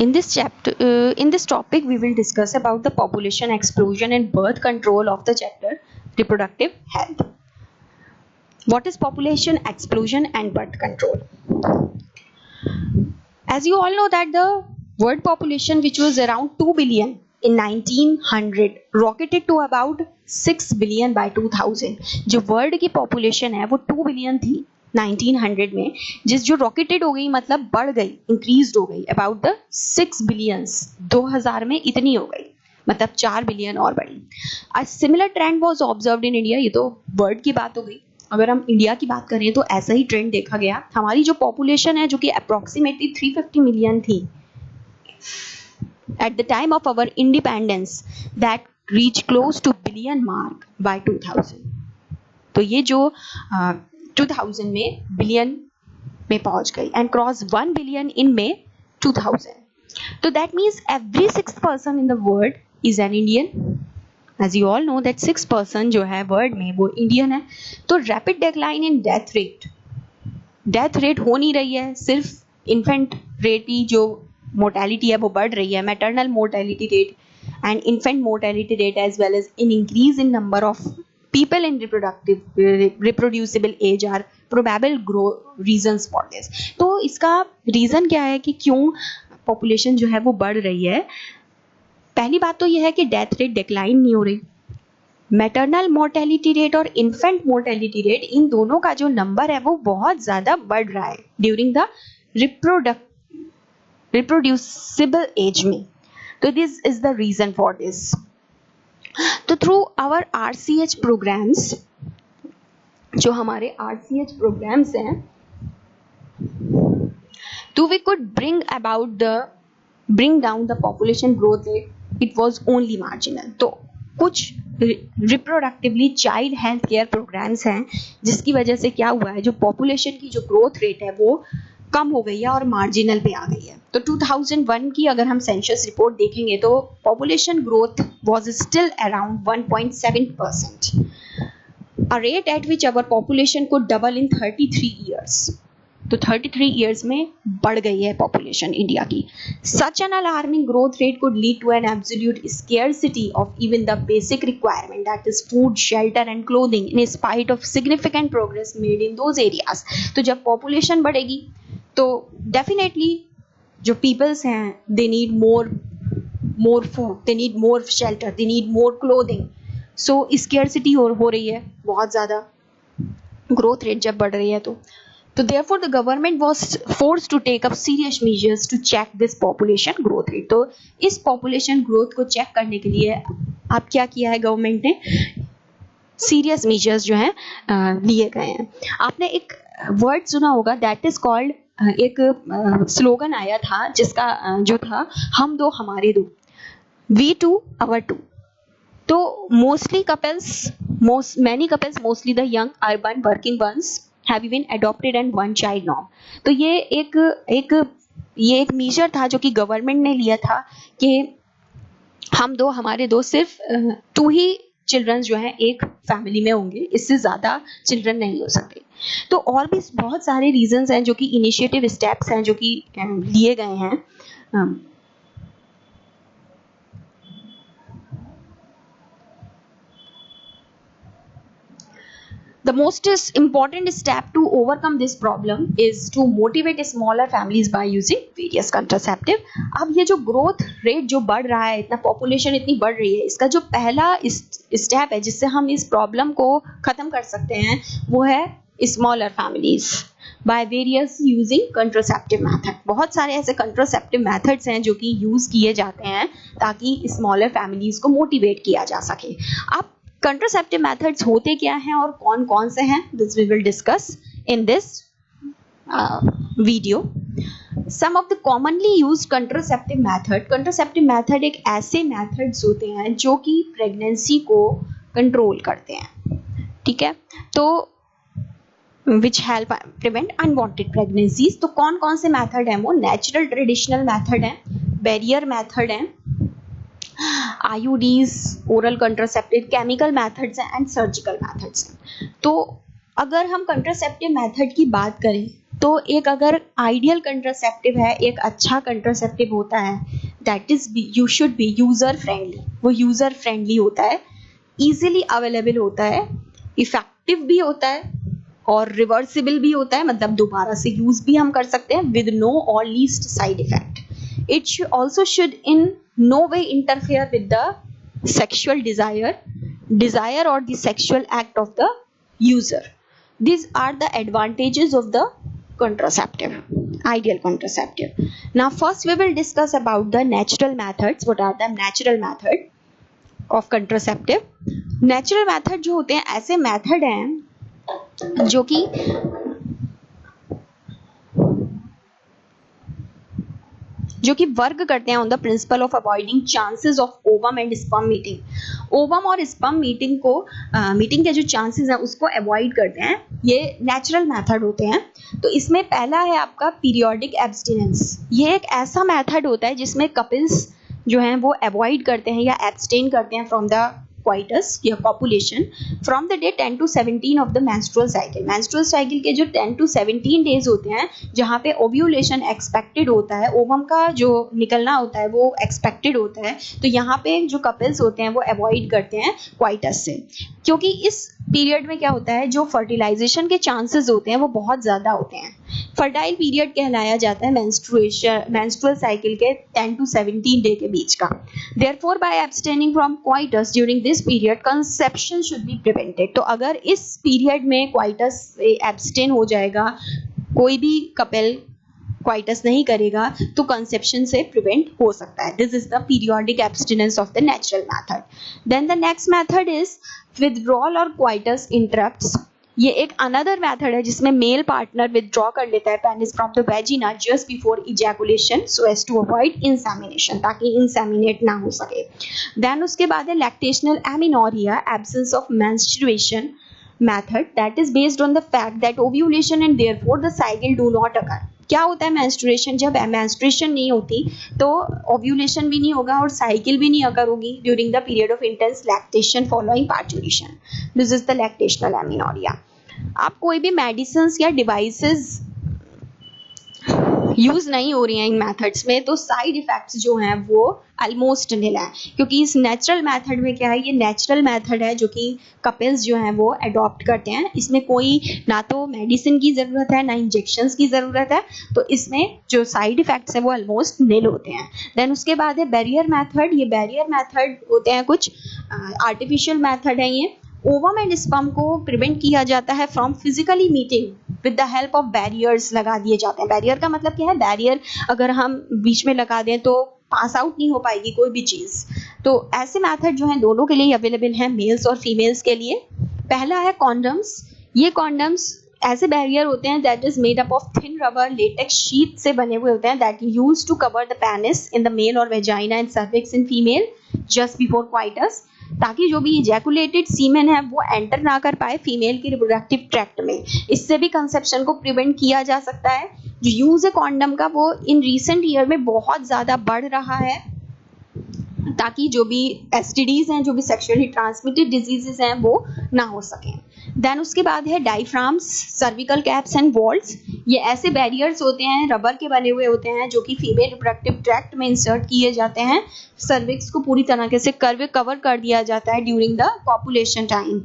In this topic, we will discuss about the population explosion and birth control of the chapter reproductive health. What is population explosion and birth control? As you all know that the world population, which was around 2 billion in 1900, rocketed to about 6 billion by 2000. जो world की population है वो 2 billion थी 1900 में, जो rocketed हो गई, मतलब बढ़ गई, इंक्रीज्ड हो गई अबाउट द 6 बिलियंस. 2000 में इतनी हो गई, मतलब 4 बिलियन और बढ़ी. A similar trend was observed in India. ये तो वर्ल्ड की बात हो गई. अगर हम इंडिया की बात करें तो ऐसा ही ट्रेंड देखा गया. हमारी जो पॉपुलेशन है जो कि अप्रोक्सीमेटली 350 मिलियन थी at the time of our independence, that reach close to billion mark by 2000. तो ये जो 2000 में बिलियन में पहुंच गई and cross 1 billion in May 2000. तो that means every 6th person in the world is an Indian. As you all know that 6 person जो है वर्ल्ड में वो इंडियन है. तो rapid decline in death rate हो नहीं रही है, सिर्फ इन्फेंट रेट की जो मोर्टेलिटी है वो बढ़ रही है. Maternal mortality rate and infant mortality rate as well as in increase in number of people in reproducible age are probable reasons for this. तो इसका रीजन क्या है कि क्यों पॉपुलेशन जो है वो बढ़ रही है? पहली बात तो यह है कि डेथ रेट डिक्लाइन नहीं हो रही. मैटरनल मोर्टेलिटी रेट और इन्फेंट मोर्टेलिटी रेट, इन दोनों का जो नंबर है वो बहुत ज्यादा बढ़ रहा है ड्यूरिंग द रिप्रोड्यूसिबल एज में. तो this is the reason for this. तो थ्रू आवर RCH प्रोग्राम्स, जो हमारे RCH प्रोग्राम्स हैं, तो we could bring down the population growth rate. It was only marginal. तो कुछ reproductively child health care programmes हैं जिसकी वजह से क्या हुआ है, जो पॉपुलेशन की जो ग्रोथ रेट है वो कम हो गई है और मार्जिनल पे आ गई है. तो 2001 की अगर हम सेंसस रिपोर्ट देखेंगे तो population growth was still around 1.7%, a rate at which our population को डबल इन 33 ईयर्स. तो 33 ईयर्स में बढ़ गई है पॉपुलेशन इंडिया की. Such an alarming growth rate could lead to an absolute scarcity of even the basic requirement, that is food, shelter and clothing, in spite of significant progress made in those areas. तो जब population बढ़ेगी तो definitely जो peoples हैं, they need more food, they need more shelter, they need more clothing. So scarcity हो रही है बहुत ज़्यादा, ग्रोथ रेट जब बढ़ रही है. तो therefore the government was forced to take up serious measures to check this population growth rate. तो इस population growth को चेक करने के लिए अब क्या किया है गवर्नमेंट ने? सीरियस मेजर्स जो हैं लिए गए हैं. आपने एक वर्ड सुना होगा, दैट इज कॉल्ड, एक स्लोगन आया था जिसका जो था, हम दो हमारे दो, वी टू अवर टू. तो many couples, mostly the young urban working ones, have even adopted and one child norm. तो ये एक मेजर था जो कि गवर्नमेंट ने लिया था कि हम दो हमारे दो, सिर्फ 2 ही चिल्ड्रन जो हैं एक फैमिली में होंगे, इससे ज़्यादा चिल्ड्रन नहीं हो सकते. तो और भी बहुत सारे रीजंस हैं जो कि इनिशिएटिव स्टेप्स हैं जो कि लिए गए हैं. The most important step to overcome this problem is to motivate smaller families by using various contraceptive. अब ये जो ग्रोथ रेट जो बढ़ रहा है, इतना पॉपुलेशन इतनी बढ़ रही है, इसका जो पहला स्टेप है जिससे हम इस प्रॉब्लम को ख़त्म कर सकते हैं वो है smaller families by various using contraceptive method. बहुत सारे ऐसे कंट्रासेप्टिव मैथड्स हैं जो कि यूज़ किए जाते हैं ताकि स्मॉलर फैमिलीज को मोटिवेट किया जा सके. अब contraceptive methods होते क्या हैं और कौन कौन से हैं, this we will discuss in this video. Some of the commonly used contraceptive method एक ऐसे methods होते हैं जो कि प्रेगनेंसी को कंट्रोल करते हैं, ठीक है. तो which help prevent unwanted pregnancies. तो कौन कौन से मेथड हैं वो? नेचुरल ट्रेडिशनल मेथड हैं, बैरियर मेथड हैं, IUDs, oral contraceptive, chemical methods हैं एंड सर्जिकल मेथड्स हैं. तो अगर हम कंट्रासेप्टिव मेथड की बात करें तो एक अगर आइडियल कंट्रासेप्टिव है, एक अच्छा कंट्रासेप्टिव होता है, that is you should be user friendly, वो यूजर फ्रेंडली होता है, इजीली अवेलेबल होता है, इफेक्टिव भी होता है और रिवर्सिबल भी होता है, मतलब दोबारा से यूज भी हम कर सकते हैं विद नो और least side effect. It also should in no way interfere with the sexual desire और the sexual act of the user. These are the advantages of the contraceptive, ideal contraceptive. Now first we will discuss about the natural methods. What are the natural method of contraceptive? Natural method जो होते हैं ऐसे method हैं जो कि work करते हैं on the principle of avoiding chances of ovum and sperm meeting. Ovum और स्पर्म मीटिंग के जो चांसेस हैं उसको अवॉइड करते हैं, ये नेचुरल मेथड होते हैं। तो इसमें पहला है आपका पीरियोडिक एब्सटिनेंस। ये एक ऐसा मेथड होता है जिसमें कपल्स जो हैं वो अवॉइड करते हैं या एब्सटेन करते हैं फ्रॉम द coitus या copulation from the day 10 to 17 of the menstrual cycle। menstrual cycle के जो 10 to 17 days होते हैं जहाँ पे ovulation expected होता है, ओवम का जो निकलना होता है वो expected होता है, तो यहाँ पे जो couples होते हैं वो avoid करते हैं coitus से, क्योंकि इस पीरियड में क्या होता है जो फर्टिलाइजेशन के चांसेस होते हैं वो बहुत ज़्यादा होते हैं। फर्टाइल पीरियड कहलाया जाता है मेंस्ट्रुअल साइकिल के 10 to 17 डे के बीच का। Therefore, by abstaining from coitus during this period, conception should be prevented। तो अगर इस पीरियड में coitus एब्सटेन हो जाएगा, कोई भी कपल क्वाइटस नहीं करेगा तो कंसेप्शन से प्रिवेंट हो सकता है। This is the periodic abstinence of the natural method. Then the next method is withdrawal और क्वाइटस इंटरप्ट्स। ये एक अनदर मेथड है जिसमें मेल पार्टनर विथड्रॉ कर लेता है penis from the vagina just before ejaculation so as to avoid insemination, ताकि inseminate ना हो सके। देन उसके बाद है lactational amenorrhoea, absence of menstruation method that is based on the fact that ovulation and therefore the cycle do not occur। क्या होता है मेंस्ट्रुएशन? जब मेंस्ट्रुएशन नहीं होती तो ओव्यूलेशन भी नहीं होगा और साइकिल भी नहीं अकर होगी during the period of intense lactation following parturition. This is the lactational amenorrhoea. आप कोई भी मेडिसिन या डिवाइसेस यूज नहीं हो रही हैं इन मेथड्स में तो साइड इफेक्ट्स जो हैं वो ऑलमोस्ट निल है, क्योंकि इस नेचुरल मेथड में क्या है, ये नेचुरल मेथड है जो कि कपल्स जो हैं वो अडॉप्ट करते हैं। इसमें कोई ना तो मेडिसिन की ज़रूरत है ना इंजेक्शंस की ज़रूरत है, तो इसमें जो साइड इफेक्ट्स हैं वो ऑलमोस्ट निल होते हैं। देन उसके बाद है बैरियर मेथड। ये बैरियर मेथड होते हैं कुछ आर्टिफिशियल मेथड है। ये ओवम एंड स्पर्म को प्रिवेंट किया जाता है from physically meeting with the help of barriers लगा दिए जाते हैं। बैरियर का मतलब क्या है? बैरियर अगर हम बीच में लगा दें तो पास आउट नहीं हो पाएगी कोई भी चीज़। तो ऐसे मेथड जो हैं दोनों के लिए अवेलेबल हैं, मेल्स और फीमेल्स के लिए। पहला है कॉन्डम्स। ये कॉन्डम्स ऐसे बैरियर होते हैं that is made up of thin rubber latex sheet से बने हुए होते हैं that use to cover the penis in the male और vagina and cervix in female just before coitus, ताकि जो भी इजैकुलेटेड सीमेन है वो एंटर ना कर पाए फीमेल की रिप्रोडक्टिव ट्रैक्ट में। इससे भी कंसेप्शन को प्रिवेंट किया जा सकता है। जो यूज है कॉन्डम का वो इन रिसेंट ईयर में बहुत ज़्यादा बढ़ रहा है, ताकि जो भी एसटीडीज हैं, जो भी सेक्सुअली ट्रांसमिटेड डिजीजेस हैं वो ना हो सकें। देन उसके बाद है diaphragms, cervical caps and walls. ये ऐसे बैरियर्स होते हैं, रबर के बने हुए होते हैं, जो कि फीमेल रिप्रोडक्टिव ट्रैक्ट में इंसर्ट किए जाते हैं। सर्विक्स को पूरी तरह से कवर कर दिया जाता है during the copulation time.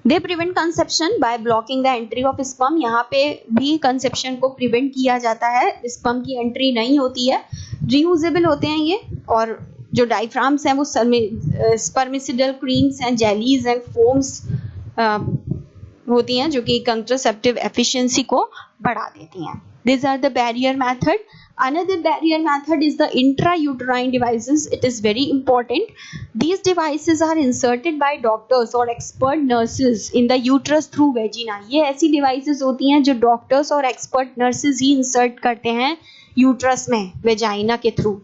They prevent conception by blocking the entry of sperm. यहाँ पे भी कंसेप्शन को प्रिवेंट किया जाता है, स्पर्म की एंट्री नहीं होती है। रीयूजेबल होते हैं ये, और जो डायफ्राम्स हैं वो spermicidal creams and jellies and foams होती हैं जो कि कंट्रासेप्टिव एफिशिएंसी को बढ़ा देती हैं। These are the barrier method. Another barrier method is the intrauterine devices. It is very important. These devices are inserted by doctors or expert nurses in the uterus through vagina. ये ऐसी devices होती हैं जो doctors और expert nurses ही insert करते हैं uterus में vagina के थ्रू।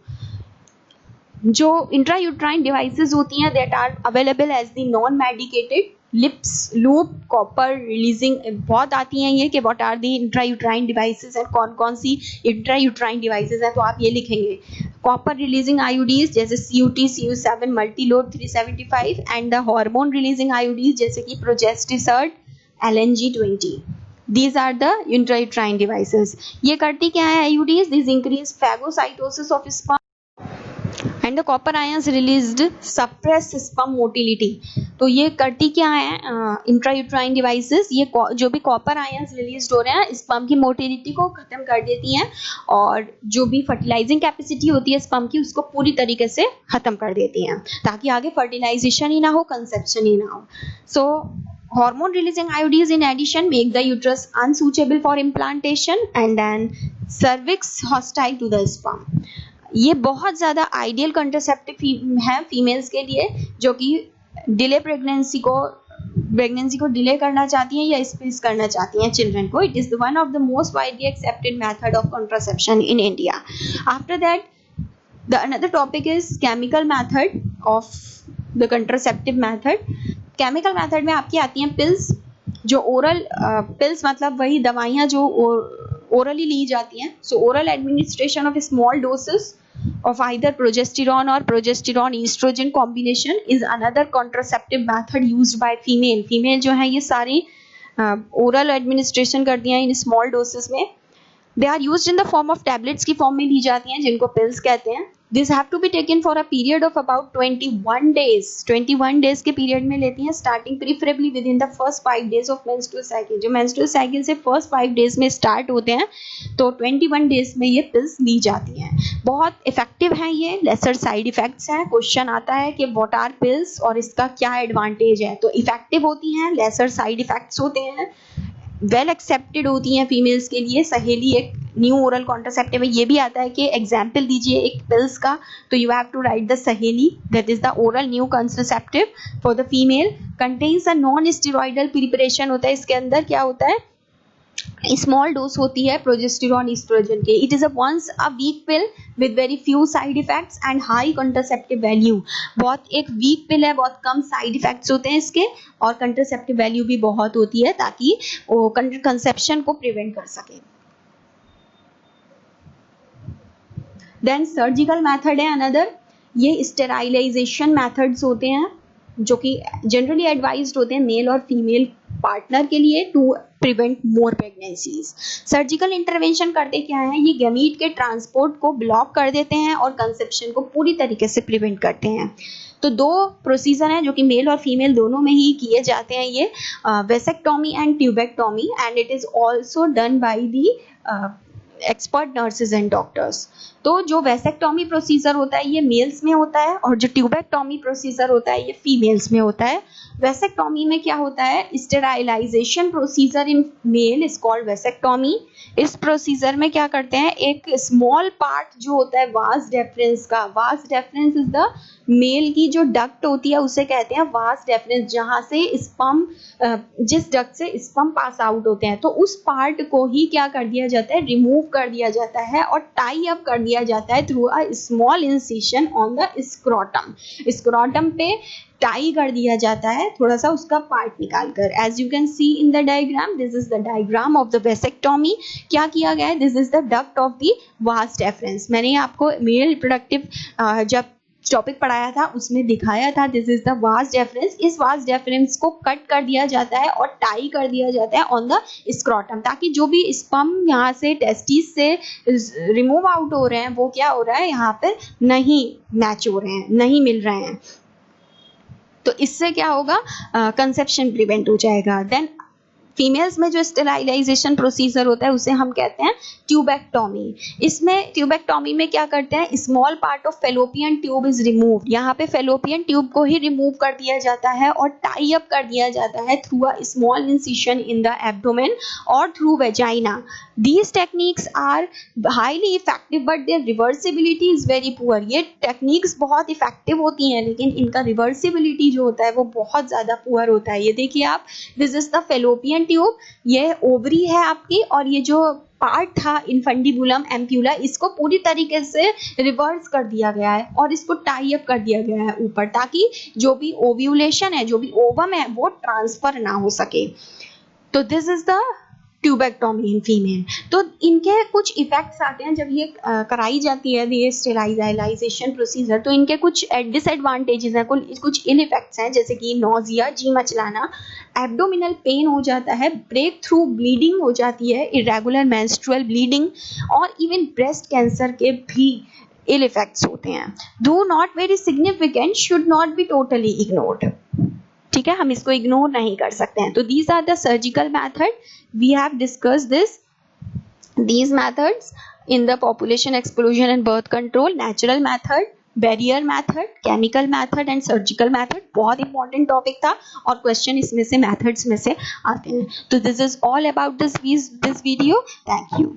जो इंट्रायूट्राइन डिवाइसेस होती हैं that are available as the non medicated Lippes loop copper releasing, बहुत आती हैं ये कि what are the intrauterine devices and कौन कौन सी इंट्रायूट्राइन डिवाइसेस हैं, तो आप ये लिखेंगे कॉपर रिलीजिंग आईयूडीज जैसे CUT CU7 Multiload 375 and the hormone releasing IUDs जैसे कि प्रोजेस्टिसर्ट LNG 20। These are the intrauterine devices. ये करती क्या है IUDs? These increase phagocytosis of sperm and the copper ions released suppress sperm motility. तो ये करती क्या है इंट्रायूट्राइन डिवाइसेस? ये जो भी कॉपर आयंस रिलीज हो रहे हैं स्पर्म की मोटिलिटी को खत्म कर देती हैं और जो भी फर्टिलाइजिंग कैपेसिटी होती है स्पर्म की उसको पूरी तरीके से खत्म कर देती हैं ताकि आगे फर्टिलाइजेशन ही ना हो, कंसेप्शन ही ना हो. सो hormone releasing IUDs in addition make the uterus unsuitable for implantation and then cervix hostile to the sperm. ये बहुत ज़्यादा आइडियल कंट्रासेप्टिव है फीमेल्स के लिए जो कि डिले प्रेगनेंसी को डिले करना चाहती हैं या स्पेस करना चाहती हैं चिल्ड्रन को. It is one of the most widely accepted method of contraception in India. After that the another topic is chemical method of the contraceptive method. Chemical method में आपकी आती हैं पिल्स, जो ओरल पिल्स मतलब वही दवाइयाँ जो ओरली ली जाती हैं. सो oral administration of small doses of either progesterone or progesterone estrogen combination is another contraceptive method used by female जो है ये सारी oral administration करती हैं इन small doses में. They are used in the form of tablets की form में ली जाती हैं जिनको pills कहते हैं. These have to be taken for a period of about 21 days. 21 days के period में लेती हैं starting preferably within the first 5 days of menstrual cycle. जो menstrual cycle से first 5 days में start होते हैं तो 21 days में ये pills ली जाती हैं. बहुत effective हैं ये, lesser side effects हैं. क्वेश्चन आता है कि what are pills और इसका क्या advantage है. तो effective होती हैं, lesser side effects होते हैं, वेल एक्सेप्टेड होती हैं फीमेल्स के लिए. सहेली एक न्यू ओरल कॉन्ट्रासेप्टिव है. ये भी आता है कि एग्जाम्पल दीजिए एक पिल्स का, तो you have to write the Saheli, that is the oral new contraceptive for the female. Contains a non steroidal preparation होता है. इसके अंदर क्या होता है? स्मॉल डोज होती है प्रोजेस्टेरॉन ईस्ट्रोजन के. It is a once a week pill with very few side effects and high contraceptive value. बहुत एक वीक पिल है, बहुत कम साइड इफेक्ट्स होते हैं इसके और कंट्रासेप्टिव वैल्यू भी बहुत होती है ताकि वो कंसेप्शन को प्रिवेंट कर सके. देन सर्जिकल मेथड है अनदर. ये स्टेराइलाइजेशन मेथड्स होते हैं जो कि जनरली एडवाइज्ड होते हैं मेल और फीमेल पार्टनर के लिए to prevent more pregnancies. Surgical intervention करते क्या है? ये गैमीट के ट्रांसपोर्ट को ब्लॉक कर देते हैं और कंसेप्शन को पूरी तरीके से प्रिवेंट करते हैं. तो दो प्रोसीजर हैं जो कि मेल और फीमेल दोनों में ही किए जाते हैं, ये vasectomy and tubectomy, and it is also done by the expert nurses and doctors. तो जो वेसेक्टोमी प्रोसीजर होता है ये मेल्स में होता है और जो ट्यूबेक्टोमी प्रोसीजर होता है ये फीमेल्स में होता है. वेसेक्टोमी में क्या होता है? Sterilisation procedure in male is called vasectomy. इस प्रोसीजर में क्या करते हैं? एक स्मॉल पार्ट जो होता है वास डेफरेंस का, vas deferens is the mail की जो डक्ट होती है उसे कहते हैं वास डेफरेंस, जहां से स्पर्म जिस डक्ट से स्पर्म पास आउट होते हैं तो उस पार्ट को ही क्या कर दिया जाता है? रिमूव कर दिया जाता है और टाई अप कर दिया जाता है through a small incision on the scrotum. Scrotum पे टाई कर दिया जाता है थोड़ा सा उसका पार्ट निकालकर. As you can see in the diagram, this is the diagram of the vasectomy. क्या किया गया है? This is the duct of the vas deferens. मैंने आपको मेल रिप्रोडक्टिव जब टॉपिक पढ़ाया था उसमें दिखाया था. This is the vas deference. इस वास डेफरेंस को कट कर दिया जाता है और टाई कर दिया जाता है ऑन द स्क्रोटम ताकि जो भी स्पर्म यहाँ से टेस्टिस से रिमूव आउट हो रहे हैं वो क्या हो रहा है? यहाँ पर नहीं मैच हो रहे हैं, नहीं मिल रहे हैं. तो इससे क्या होगा? कंसेप्शन प्रिवेंट हो जाएगा. देन फीमेल्स में जो स्टेराइलाइजेशन प्रोसीजर होता है उसे हम कहते हैं ट्यूबेक्टोमी. इसमें ट्यूबेक्टोमी में क्या करते हैं? Small part of fallopian tube is removed. यहाँ पे फेलोपियन ट्यूब को ही रिमूव कर दिया जाता है और टाई अप कर दिया जाता है through a small incision in the abdomen और through vagina. These techniques are highly effective but their reversibility is very poor. ये टेक्निक्स बहुत इफेक्टिव होती हैं लेकिन इनका रिवर्सिबिलिटी जो होता है वो बहुत ज़्यादा पुअर होता है. ये देखिए आप, this is the fallopian tube, ये ओवरी है आपकी और ये जो पार्ट था इनफंडिबुलम एम्प्यूला इसको पूरी तरीके से रिवर्स कर दिया गया है और इसको टाई अप कर दिया गया है ऊपर ताकि जो भी ओव्यूलेशन है, जो भी ओवम है वो ट्रांसफर ना हो सके. तो this is the tubectomy in female. तो इनके कुछ इफेक्ट्स आते हैं जब ये कराई जाती है ये स्टेरिलाइजेशन प्रोसीजर, तो इनके कुछ डिसएडवांटेजेस हैं, कुछ इल इफेक्ट्स हैं, जैसे कि नोजिया, जी मचलाना, एब्डोमिनल पेन हो जाता है, ब्रेक थ्रू ब्लीडिंग हो जाती है, इरेगुलर मेंस्ट्रुअल ब्लीडिंग, और इवन ब्रेस्ट कैंसर के भी इल इफेक्ट्स होते हैं। दो not very significant, should not be totally ignored. ठीक है, हम इसको इग्नोर नहीं कर सकते हैं। तो these are the surgical method, we have discuss these methods in the population exclusion and birth control, natural method, barrier method, chemical method and surgical method. बहुत इंपॉर्टेंट टॉपिक था और क्वेश्चन इसमें से मेथड्स में से आते हैं। तो this is all about this video. Thank you.